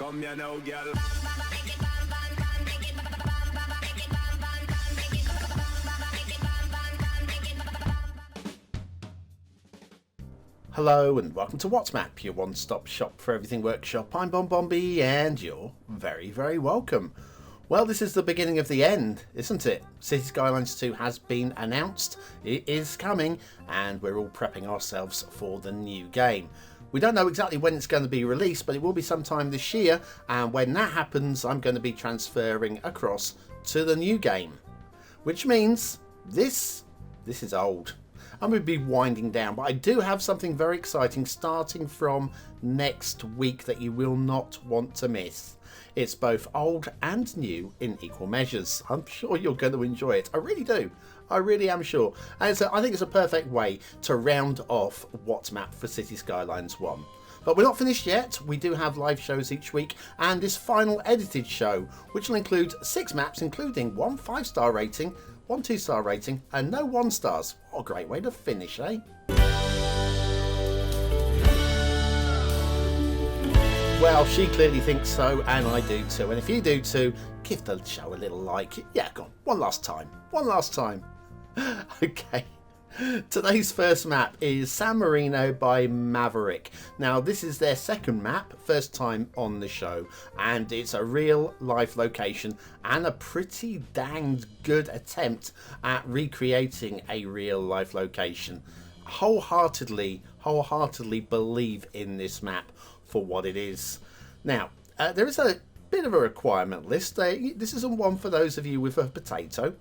Come here now, girl. Hello and welcome to WhatsMap, your one-stop shop for everything workshop. I'm Bombombi and you're very, very welcome. Well, this is the beginning of the end, isn't it? Cities Skylines 2 has been announced, it is coming, and we're all prepping ourselves for the new game. We don't know exactly when it's going to be released, but it will be sometime this year, and when that happens, I'm going to be transferring across to the new game. Which means this is old. I'm going to be winding down, but I do have something very exciting starting from next week that you will not want to miss. It's both old and new in equal measures. I'm sure you're going to enjoy it. I really do. I really am sure. And I think it's a perfect way to round off WhatsMap for Cities Skylines 1. But we're not finished yet. We do have live shows each week and this final edited show, which will include 6 maps, including 1 5-star rating, 1 2-star rating, and no 1-stars. What a great way to finish, eh? Well, she clearly thinks so, and I do too. And if you do too, give the show a little like. Yeah, go on. One last time. One last time. Okay. Today's first map is San Marino by Maverick. Now, this is their second map, first time on the show, and it's a real life location and a pretty dang good attempt at recreating a real life location. Wholeheartedly believe in this map for what it is. Now, there is a bit of a requirement list. This isn't one for those of you with a potato.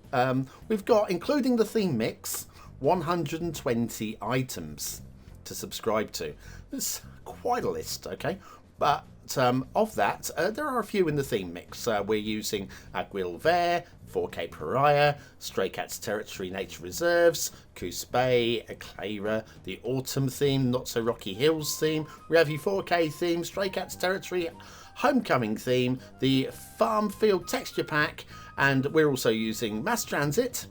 We've got, including the theme mix, 120 items to subscribe to. There's quite a list, okay? But of that, there are a few in the theme mix. We're using Aguil Vert, 4K Pariah, Stray Cats Territory Nature Reserves, Coos Bay, Eclaira, the Autumn theme, Not So Rocky Hills theme, Revy 4K theme, Stray Cats Territory Homecoming theme, the Farm Field Texture Pack, and we're also using Mass Transit,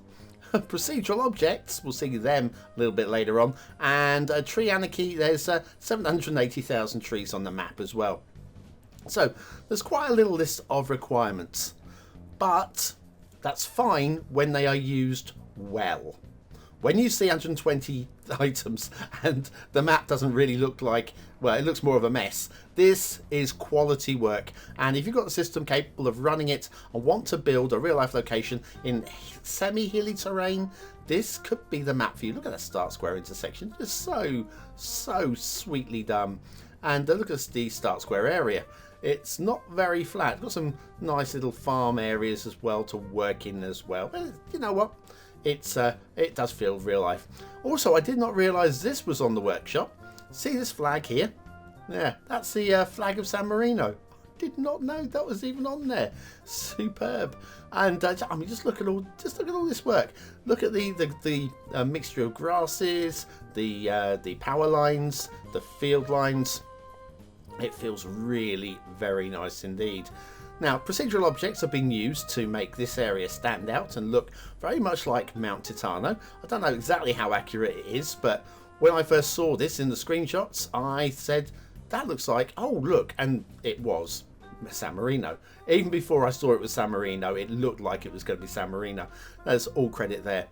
Procedural Objects, we'll see them a little bit later on, and Tree Anarchy. There's 780,000 trees on the map as well. So there's quite a little list of requirements, but that's fine when they are used well. When you see 120 items and the map doesn't really look like, well, it looks more of a mess, this is quality work. And if you've got a system capable of running it and want to build a real life location in semi-hilly terrain, this could be the map for you. Look at that start square intersection, just so sweetly done. And look at the start square area. It's not very flat. It's got some nice little farm areas as well to work in as well. But you know what? It does feel real life. Also, I did not realise this was on the workshop. See this flag here? Yeah, that's the flag of San Marino. Did not know that was even on there. Superb. And I mean, just look at all this work. Look at the mixture of grasses, the power lines, the field lines. It feels really very nice indeed. Now, procedural objects have been used to make this area stand out and look very much like Mount Titano. I don't know exactly how accurate it is, but when I first saw this in the screenshots, I said, that looks like, oh look, and it was San Marino. Even before I saw it was San Marino, it looked like it was going to be San Marino. There's all credit there.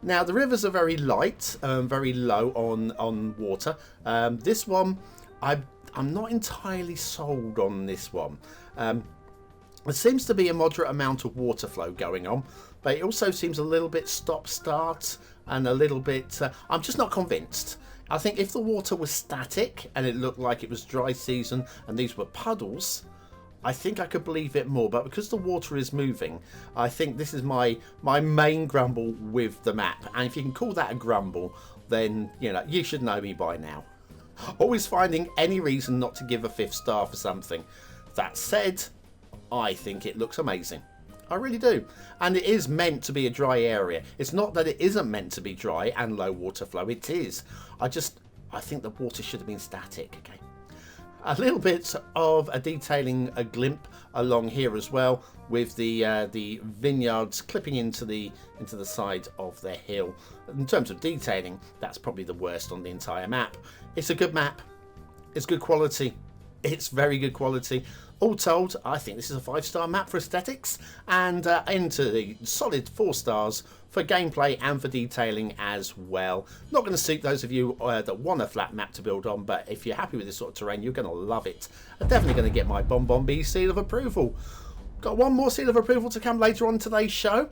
Now, the rivers are very light, very low on water. This one, I'm not entirely sold on this one. There seems to be a moderate amount of water flow going on, but it also seems a little bit stop-start and a little bit... I'm just not convinced. I think if the water was static and it looked like it was dry season and these were puddles, I think I could believe it more. But because the water is moving, I think this is my main grumble with the map. And if you can call that a grumble, then you know you should know me by now. Always finding any reason not to give a 5th star for something. That said, I think it looks amazing. I really do. And it is meant to be a dry area. It's not that it isn't meant to be dry and low water flow. It is. I think the water should have been static. Okay. A little bit of a detailing, a glimp along here as well, with the vineyards clipping into the side of the hill. In terms of detailing, that's probably the worst on the entire map. It's a good map. It's good quality. It's very good quality. All told, I think this is a 5-star map for aesthetics, and into the solid 4 stars for gameplay and for detailing as well. Not going to suit those of you that want a flat map to build on, but if you're happy with this sort of terrain, you're going to love it. I'm definitely going to get my Bon B seal of approval. Got one more seal of approval to come later on today's show.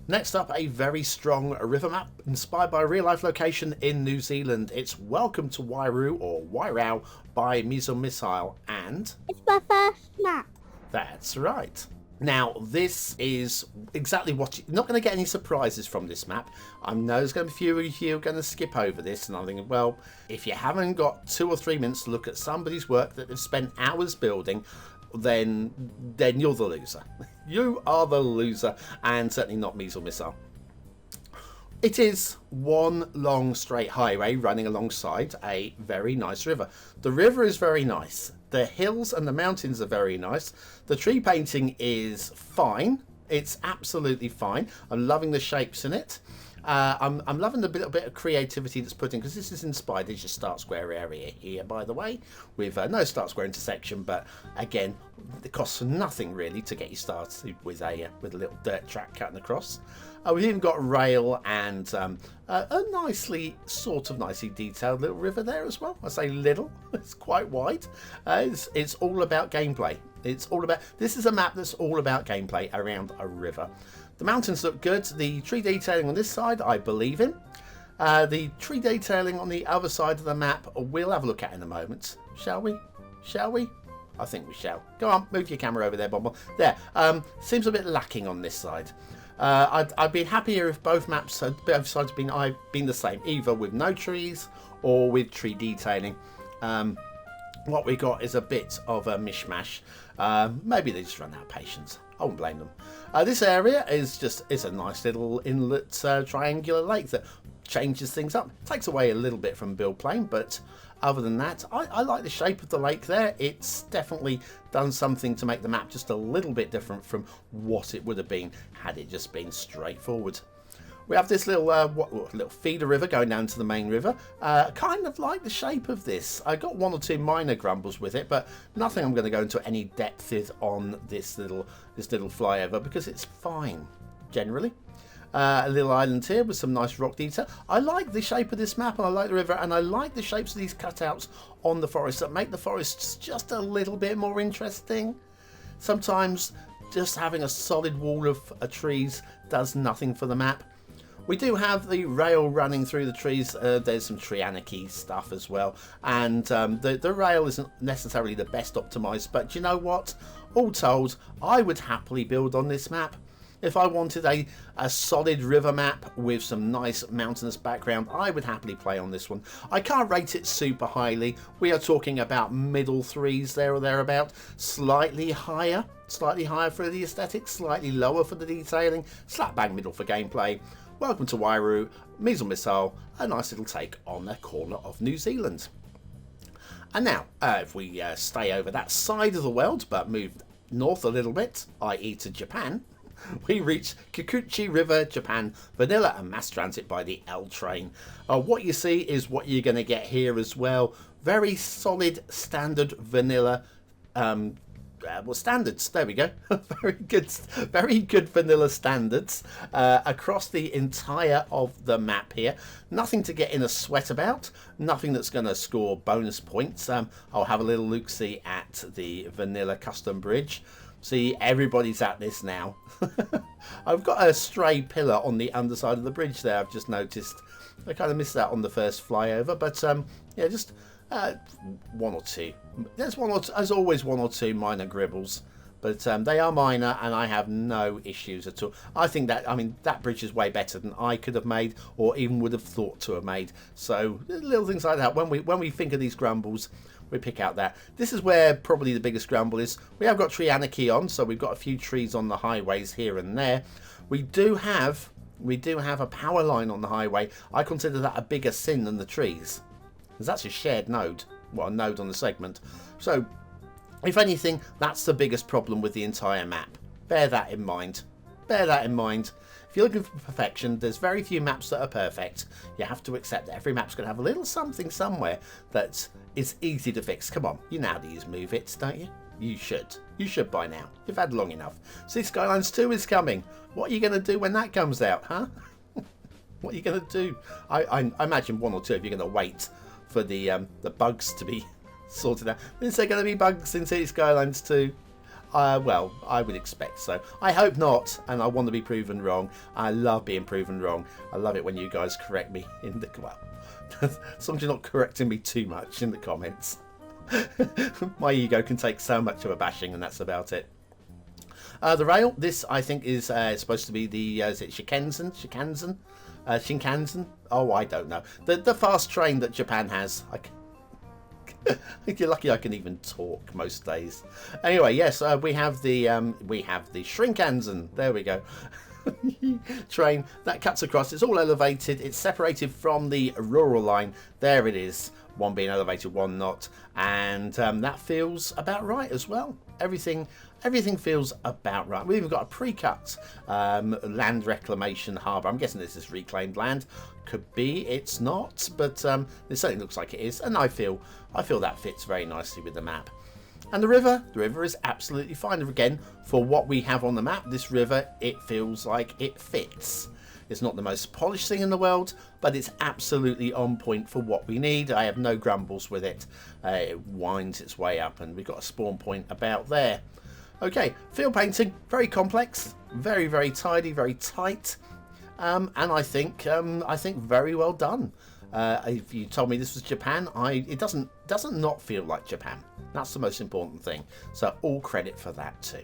Next up, a very strong river map inspired by a real-life location in New Zealand. It's Welcome to Wairau, or Wairau, by Measle, and... It's my first map. That's right. Now, this is exactly what... You're not going to get any surprises from this map. I know there's going to be a few of you who are going to skip over this, and I'm thinking, well, if you haven't got 2 or 3 minutes to look at somebody's work that they've spent hours building, then you're the loser. You are the loser, and certainly not Measle. It is one long straight highway running alongside a very nice river. The river is very nice. The hills and the mountains are very nice. The tree painting is fine. It's absolutely fine. I'm loving the shapes in it. I'm loving the bit of creativity that's put in, because this is inspired. There's your start square area here, by the way, with no start square intersection, but again, it costs nothing really to get you started with a little dirt track cutting across. We've even got rail and a nicely detailed little river there as well. I say little, it's quite wide. It's all about gameplay. This is a map that's all about gameplay around a river. The mountains look good. The tree detailing on this side, I believe in. The tree detailing on the other side of the map, we'll have a look at in a moment. Shall we? Shall we? I think we shall. Go on, move your camera over there, Bomble. There. Seems a bit lacking on this side. I'd been happier if both sides had been the same, either with no trees or with tree detailing. What we got is a bit of a mishmash. Maybe they just run out of patience. I won't blame them. This area is a nice little inlet triangular lake that changes things up. Takes away a little bit from build plane, but other than that, I like the shape of the lake there. It's definitely done something to make the map just a little bit different from what it would have been had it just been straightforward. We have this little feeder river going down to the main river. Kind of like the shape of this. I got 1 or 2 minor grumbles with it, but nothing I'm going to go into any depth with on this little flyover, because it's fine generally. A little island here with some nice rock detail. I like the shape of this map, and I like the river, and I like the shapes of these cutouts on the forest that make the forests just a little bit more interesting. Sometimes just having a solid wall of trees does nothing for the map. We do have the rail running through the trees. There's some tree anarchy stuff as well, and the rail isn't necessarily the best optimized, but you know what? All told, I would happily build on this map. If I wanted a solid river map with some nice mountainous background, I would happily play on this one. I can't rate it super highly. We are talking about middle 3s there or thereabout. Slightly higher for the aesthetics, slightly lower for the detailing, slap bang middle for gameplay. Welcome to Wairau, Measle, a nice little take on the corner of New Zealand. And now, if we stay over that side of the world, but move north a little bit, i.e. to Japan, we reach Kikuchi River, Japan, vanilla and mass transit by the L train. What you see is what you're going to get here as well. Very solid, standard vanilla standards. There we go. very good vanilla standards across the entire of the map here. Nothing to get in a sweat about. Nothing that's going to score bonus points. I'll have a little look-see at the vanilla custom bridge. See, everybody's at this now. I've got a stray pillar on the underside of the bridge there, I've just noticed. I kind of missed that on the first flyover, but yeah, just 1 or 2. There's always 1 or 2 minor gribbles, but they are minor, and I have no issues at all. I think that bridge is way better than I could have made, or even would have thought to have made. So little things like that. When we think of these grumbles, we pick out that. This is where probably the biggest grumble is. We have got tree anarchy on, so we've got a few trees on the highways here and there. We do have a power line on the highway. I consider that a bigger sin than the trees, because that's a shared node, well, a node on the segment. So if anything, that's the biggest problem with the entire map. Bear that in mind. bear that in mind. If you're looking for perfection, there's very few maps that are perfect. You have to accept that every map's going to have a little something somewhere that is easy to fix. Come on, you know how to use Move It, don't you? You should. You should by now. You've had long enough. Cities Skylines 2 is coming. What are you going to do when that comes out, huh? What are you going to do? I imagine one or two of you are going to wait for the bugs to be sorted out. Is there going to be bugs in Cities Skylines 2? Well, I would expect so. I hope not, and I want to be proven wrong. I love being proven wrong. I love it when you guys correct me in the... Well, as long as you're not correcting me too much in the comments. My ego can take so much of a bashing, and that's about it. The rail, this I think is supposed to be the... is it Shinkansen? Shinkansen? Oh, I don't know. The fast train that Japan has. You're lucky I can even talk most days. Anyway, yes, we have the Shrinkansen. There we go. Train that cuts across. It's all elevated. It's separated from the rural line. There it is. One being elevated, one not, and that feels about right as well. Everything feels about right. We've even got a pre-cut land reclamation harbour. I'm guessing this is reclaimed land. Could be, it's not, but it certainly looks like it is, and I feel that fits very nicely with the map. And the river is absolutely fine. Again, for what we have on the map, this river, it feels like it fits. It's not the most polished thing in the world, but it's absolutely on point for what we need. I have no grumbles with it. It winds its way up, and we've got a spawn point about there. Okay, field painting, very complex, very, very tidy, very tight, and I think very well done. If you told me this was Japan, it doesn't not feel like Japan. That's the most important thing. So all credit for that too.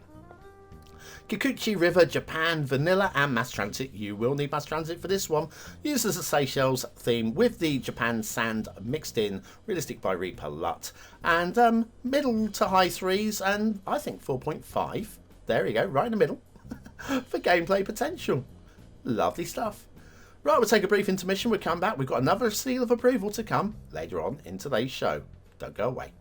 Kikuchi River, Japan, vanilla and mass transit. You will need mass transit for this one. Uses a Seychelles theme with the Japan sand mixed in, realistic by Reaper LUT. And middle to high threes, and I think 4.5. There we go, right in the middle. For gameplay potential. Lovely stuff. Right, we'll take a brief intermission. We'll come back. We've got another seal of approval to come later on in today's show. Don't go away.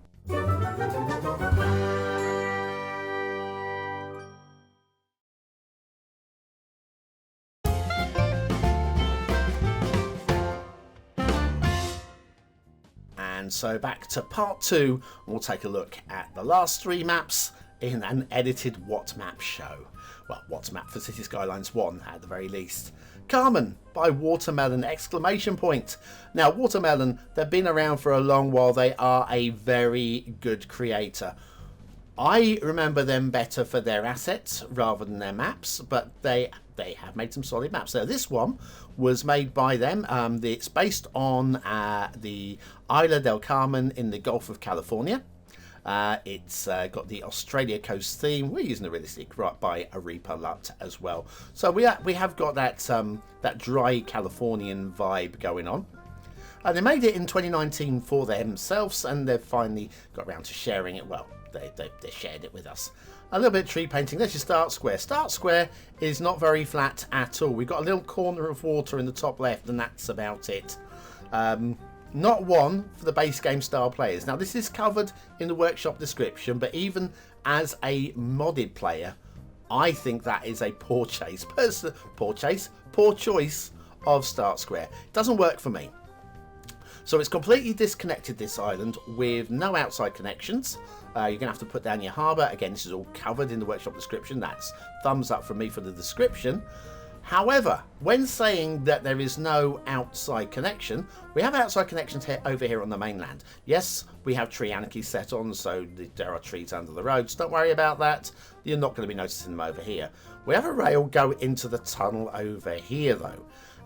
And so back to part 2, we'll take a look at the last 3 maps in an edited What Map show. Well, What Map for Cities Skylines 1 at the very least. Cármen by Watermelon, exclamation point. Now, Watermelon, they've been around for a long while. They are a very good creator. I remember them better for their assets rather than their maps, but they have made some solid maps. So this one was made by them. It's based on the Isla del Carmen in the Gulf of California. It's got the Australia coast theme. We're using the realistic right by a Reaper LUT as well. So we have got that dry Californian vibe going on. They made it in 2019 for themselves, and they've finally got around to sharing it. Well, they shared it with us. A little bit of tree painting. There's your start square. Start square is not very flat at all. We've got a little corner of water in the top left, and that's about it. Not one for the base game style players. Now, this is covered in the workshop description, but even as a modded player, I think that is a poor choice of start square. It doesn't work for me. So it's completely disconnected this island with no outside connections. You're going to have to put down your harbour. Again, this is all covered in the workshop description. That's thumbs up from me for the description. However, when saying that there is no outside connection, we have outside connections over here on the mainland. Yes, we have tree anarchy set on, so there are trees under the roads. Don't worry about that. You're not going to be noticing them over here. We have a rail go into the tunnel over here, though.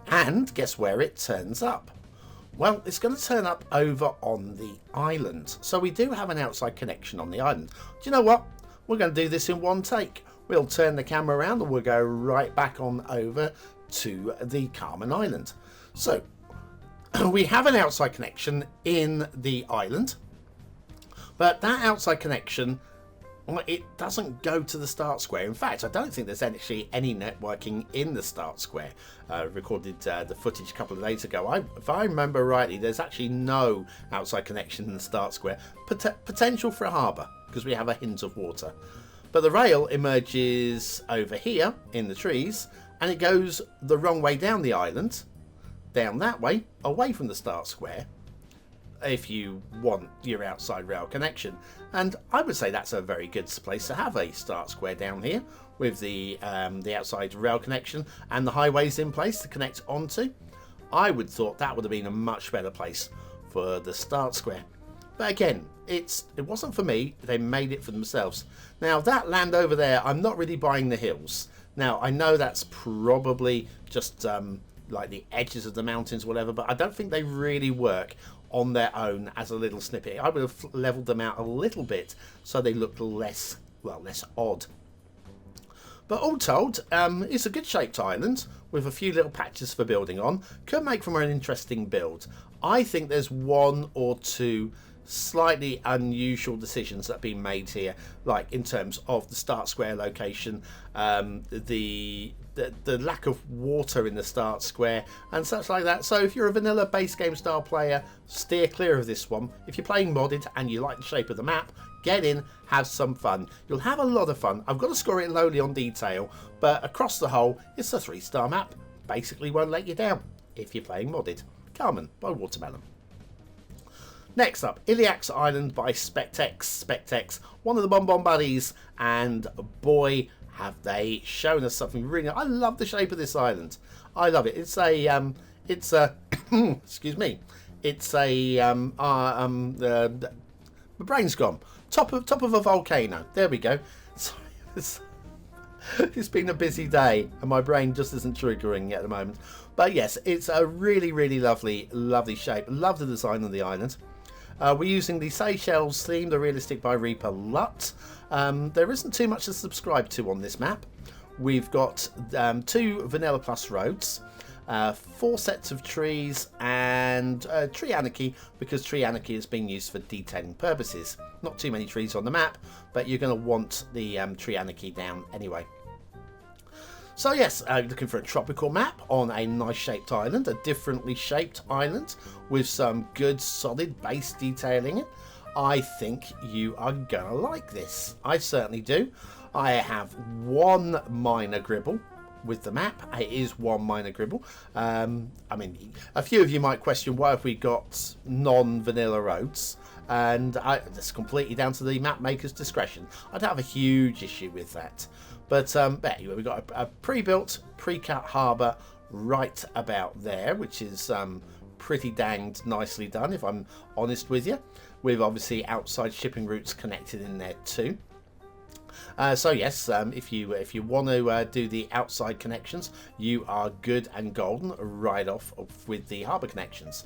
And guess where it turns up? Well, it's going to turn up over on the island. So we do have an outside connection on the island. Do you know what? We're going to do this in one take. We'll turn the camera around and we'll go right back on over to the Cármen Island. So we have an outside connection in the island, but that outside connection, well, it doesn't go to the start square. In fact, I don't think there's actually any networking in the start square. Recorded the footage a couple of days ago. If I remember rightly, there's actually no outside connection in the start square. Potential for a harbour, because we have a hint of water. But the rail emerges over here in the trees, and it goes the wrong way down the island, down that way, away from the start square, if you want your outside rail connection. And I would say that's a very good place to have a start square down here, with the outside rail connection and the highways in place to connect onto. I would thought that would have been a much better place for the start square. But again, it wasn't for me. They made it for themselves. Now, that land over there, I'm not really buying the hills. Now, I know that's probably just like the edges of the mountains, whatever, but I don't think they really work on their own as a little snippet. I would have leveled them out a little bit so they looked less odd. But all told, it's a good shaped island with a few little patches for building on. Could make for an interesting build. I think there's one or two slightly unusual decisions that have been made here, like in terms of the start square location, the lack of water in the start square and such like that. So if you're a vanilla base game style player, steer clear of this one. If you're playing modded and you like the shape of the map, get in, have some fun. You'll have a lot of fun. I've got to score it lowly on detail, but across the whole, it's a 3-star map. Basically won't let you down if you're playing modded. Cármen by Watermelon. Next up, Ilias Island by SpecteX. SpecteX, one of the Bon buddies, and boy, have they shown us something really. I love the shape of this island. I love it. It's a excuse me. It's a my brain's gone. Top of a volcano. There we go. Sorry, it's been a busy day and my brain just isn't triggering at the moment. But yes, it's a really, really lovely shape. Love the design of the island. We're using the Seychelles theme, the realistic by Reaper Lut. There isn't too much to subscribe to on this map. We've got 2 Vanilla Plus roads, 4 sets of trees, and Tree Anarchy, because Tree Anarchy is being used for detailing purposes. Not too many trees on the map, but you're going to want the Tree Anarchy down anyway. So yes, looking for a tropical map on a nice shaped island, a differently shaped island with some good solid base detailing. I think you are gonna like this. I certainly do. I have one minor gribble with the map. It is one minor gribble. I mean, a few of you might question why have we got non-vanilla roads, and that's completely down to the map maker's discretion. I don't have a huge issue with that. But anyway, we've got a pre-built, pre-cut harbour right about there, which is pretty danged nicely done, if I'm honest with you, with obviously outside shipping routes connected in there too. So yes, if you want to do the outside connections, you are good and golden right off with the harbour connections.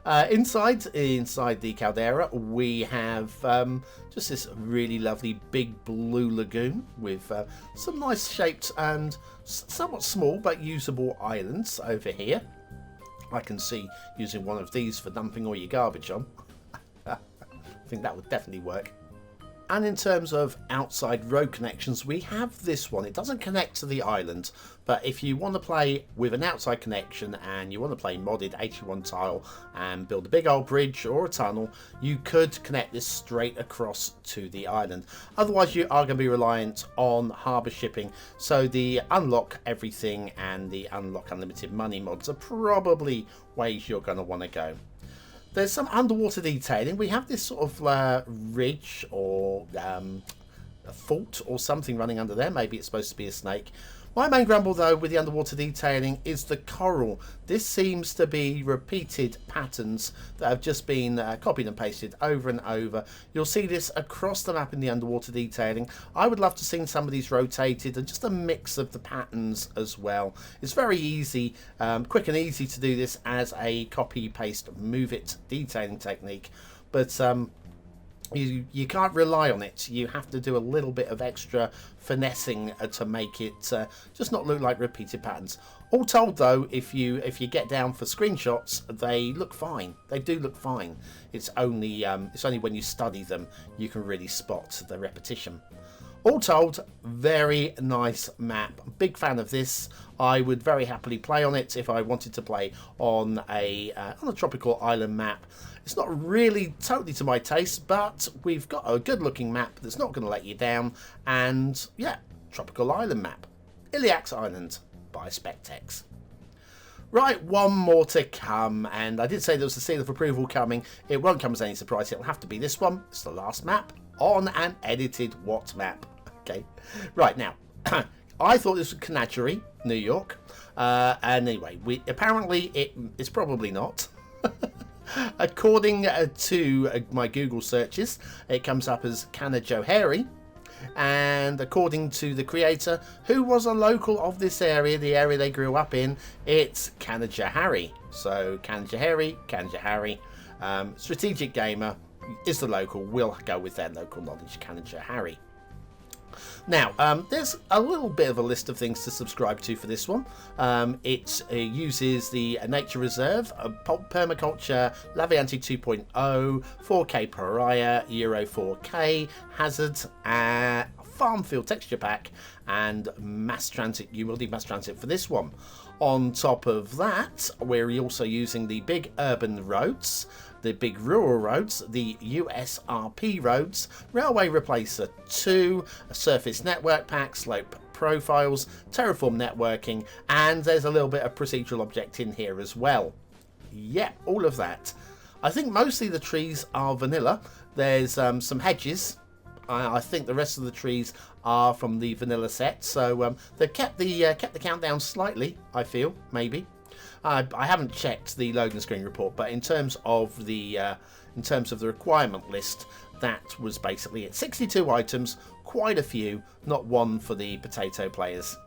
Inside the caldera, we have just this really lovely big blue lagoon with some nice shaped and somewhat small but usable islands over here. I can see using one of these for dumping all your garbage on. I think that would definitely work. And in terms of outside road connections, we have this one. It doesn't connect to the island, but if you want to play with an outside connection and you want to play modded 81 tile and build a big old bridge or a tunnel, you could connect this straight across to the island. Otherwise, you are going to be reliant on harbour shipping, so the unlock everything and the unlock unlimited money mods are probably ways you're going to want to go. There's some underwater detailing. We have this sort of ridge or a fault or something running under there. Maybe it's supposed to be a snake. My main grumble, though, with the underwater detailing is the coral. This seems to be repeated patterns that have just been copied and pasted over and over. You'll see this across the map in the underwater detailing. I would love to see some of these rotated and just a mix of the patterns as well. It's very easy, quick and easy to do this as a copy, paste, move it detailing technique. But you can't rely on it. You have to do a little bit of extra finessing to make it just not look like repeated patterns. All told, though, if you get down for screenshots, they look fine. They do look fine. It's only when you study them you can really spot the repetition. All told, very nice map. Big fan of this. I would very happily play on it if I wanted to play on a tropical island map. It's not really totally to my taste, but we've got a good looking map that's not going to let you down. And yeah, tropical island map. Ilias Island by SpecteX. Right, one more to come, and I did say there was a seal of approval coming. It won't come as any surprise, it'll have to be this one. It's the last map on an edited What map. Okay, right now, I thought this was Canajoharie, New York, and anyway, apparently it's probably not. According to my Google searches, it comes up as Canajoharie. And according to the creator, who was a local of this area, the area they grew up in, it's Canajoharie. So Canajoharie. StrategicGamer is the local. We'll go with their local knowledge, Canajoharie. Now, there's a little bit of a list of things to subscribe to for this one. It uses the Nature Reserve, Permaculture, Lavianti 2.0, 4K Pariah, Euro 4K, Hazard, Farm Field Texture Pack, and Mass Transit. You will need Mass Transit for this one. On top of that, we're also using the big urban roads, the big rural roads, the USRP roads, Railway Replacer 2, a Surface Network Pack, Slope Profiles, Terraform Networking, and there's a little bit of procedural object in here as well. Yeah, all of that. I think mostly the trees are vanilla. There's some hedges. I think the rest of the trees are from the vanilla set, so they've kept the countdown slightly, I feel, maybe. I haven't checked the loading screen report, but in terms of the requirement list, that was basically it. 62 items, quite a few, not one for the potato players.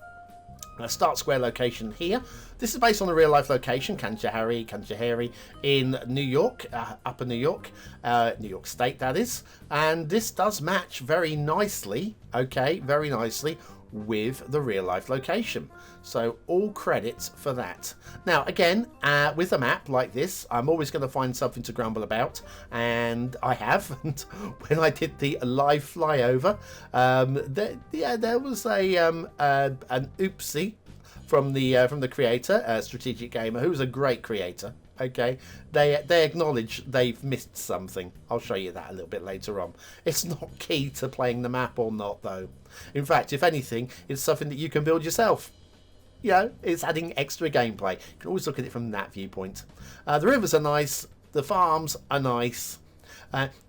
Start square location here. This is based on a real life location, Canajoharie in New York, Upper New York, New York State that is. And this does match very nicely, okay, very nicely with the real life location. So all credits for that. Now again, with a map like this, I'm always going to find something to grumble about, and I have. And when I did the live flyover, there was an oopsie from the creator, StrategicGamer, who's a great creator. Okay, they acknowledge they've missed something. I'll show you that a little bit later on. It's not key to playing the map or not, though. In fact, if anything, it's something that you can build yourself. You know, it's adding extra gameplay. You can always look at it from that viewpoint. The rivers are nice. The farms are nice.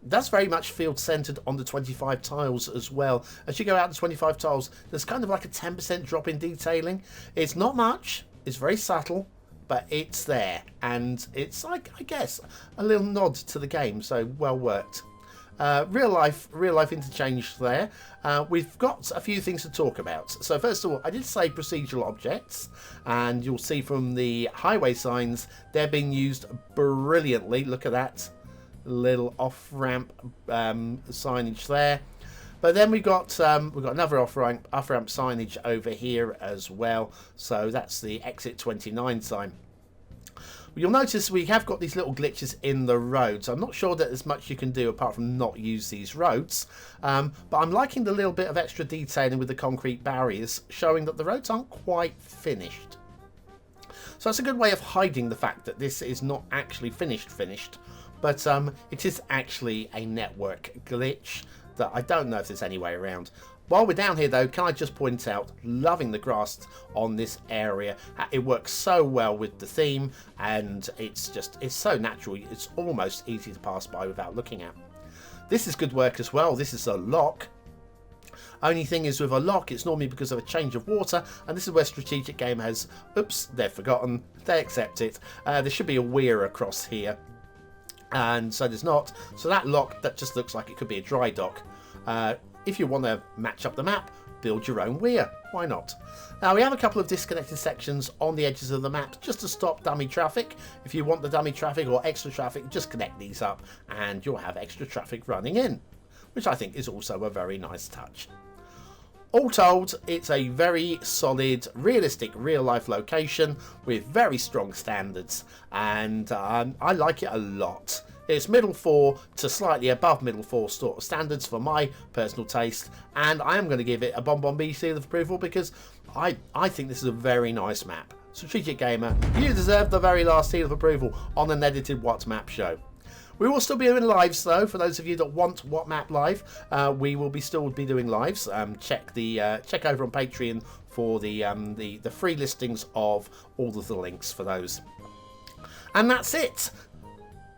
That's very much field centered on the 25 tiles as well. As you go out the 25 tiles, there's kind of like a 10% drop in detailing. It's not much. It's very subtle, but it's there, and it's like, I guess, a little nod to the game, so well worked. Real life interchange there. We've got a few things to talk about. So first of all, I did say procedural objects, and you'll see from the highway signs they're being used brilliantly. Look at that little off-ramp signage there. But then we've got another off-ramp signage over here as well. So that's the exit 29 sign. You'll notice we have got these little glitches in the roads. I'm not sure that there's much you can do apart from not use these roads. But I'm liking the little bit of extra detailing with the concrete barriers, showing that the roads aren't quite finished. So it's a good way of hiding the fact that this is not actually finished, but it is actually a network glitch that I don't know if there's any way around. While we're down here though, can I just point out, loving the grass on this area. It works so well with the theme, and it's so natural. It's almost easy to pass by without looking at. This is good work as well. This is a lock. Only thing is, with a lock, it's normally because of a change of water, and this is where StrategicGamer has, oops, they've forgotten, they accept it. There should be a weir across here, and so there's not. So that lock, that just looks like it could be a dry dock. If you want to match up the map, build your own weir. Why not? Now we have a couple of disconnected sections on the edges of the map just to stop dummy traffic. If you want the dummy traffic or extra traffic, just connect these up and you'll have extra traffic running in, which I think is also a very nice touch. All told, it's a very solid, realistic, real-life location with very strong standards, and I like it a lot. It's middle 4 to slightly above middle 4 sort of standards for my personal taste, and I am going to give it a Bonbon seal of approval because I think this is a very nice map. Strategic Gamer, you deserve the very last seal of approval on an edited What Map show. We will still be doing lives though. For those of you that want What Map live, we will still be doing lives. Check over on Patreon for the free listings of all of the links for those. And that's it.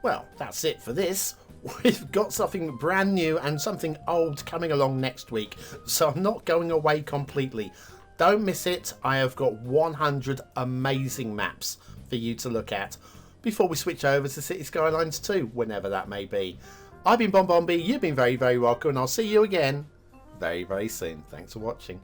Well, that's it for this. We've got something brand new and something old coming along next week, so I'm not going away completely. Don't miss it. I have got 100 amazing maps for you to look at before we switch over to Cities Skylines 2, whenever that may be. I've been Bonbon B, you've been very, very welcome, and I'll see you again very, very soon. Thanks for watching.